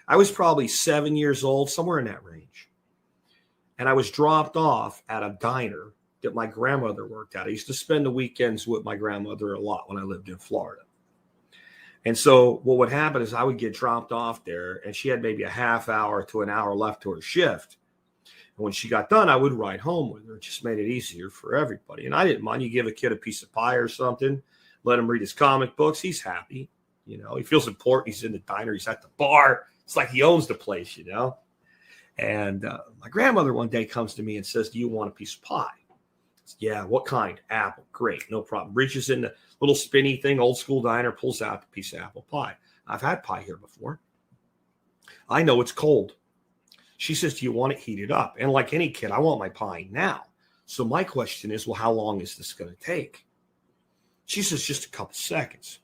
I was probably 7 years old, somewhere in that range. And I was dropped off at a diner that my grandmother worked at. I used to spend the weekends with my grandmother a lot when I lived in Florida. And so what would happen is I would get dropped off there, and she had maybe a half hour to an hour left to her shift. And when she got done, I would ride home with her. It just made it easier for everybody. And I didn't mind. You give a kid a piece of pie or something, let him read his comic books. He's happy. You know, he feels important. He's in the diner. He's at the bar. It's like he owns the place, you know. And my grandmother one day comes to me and says, "Do you want a piece of pie?" I said, "Yeah, what kind?" "Apple." "Great, no problem." Reaches in the little spinny thing, old school diner, pulls out the piece of apple pie. I've had pie here before. I know it's cold. She says, "Do you want it heated up?" And like any kid, I want my pie now. So my question is, well, how long is this going to take? She says, "Just a couple seconds."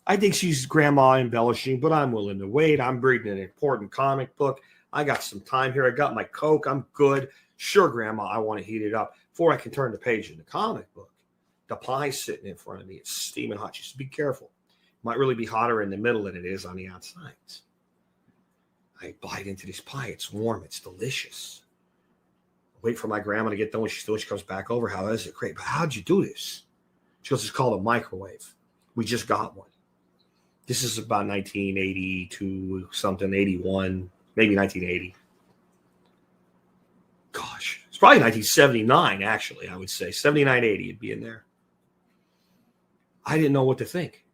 I think she's grandma embellishing, but I'm willing to wait. I'm reading an important comic book. I got some time here. I got my Coke. I'm good. "Sure, Grandma, I want to heat it up." Before I can turn the page in the comic book, the pie's sitting in front of me. It's steaming hot. She says, "Be careful. It might really be hotter in the middle than it is on the outside." I bite into this pie. It's warm. It's delicious. Wait for my grandma to get done. When she's done, she comes back over. "How is it?" "Great." "But how'd you do this?" She goes, "It's called a microwave. We just got one." This is about 1982, something, 81, maybe 1980. Gosh, it's probably 1979, actually, I would say. 79, 80, it'd be in there. I didn't know what to think.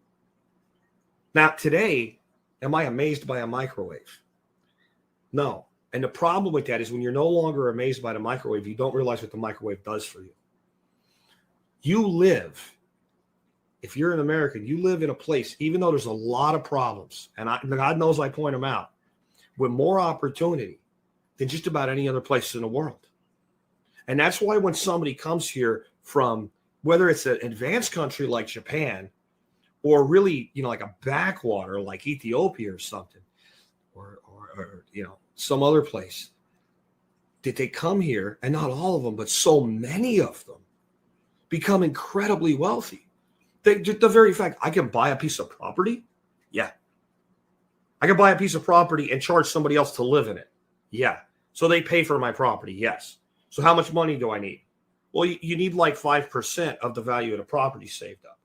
Now, today, am I amazed by a microwave? No. And the problem with that is when you're no longer amazed by the microwave, you don't realize what the microwave does for you. You live, if you're an American, you live in a place, even though there's a lot of problems, and God knows I point them out, with more opportunity than just about any other place in the world. And that's why when somebody comes here from, whether it's an advanced country like Japan, or really, you know, like a backwater like Ethiopia or something, or you know, some other place, that they come here, and not all of them, but so many of them become incredibly wealthy. The very fact I can buy a piece of property, yeah. I can buy a piece of property and charge somebody else to live in it, yeah. So they pay for my property, yes. So how much money do I need? Well, you need like 5% of the value of the property saved up.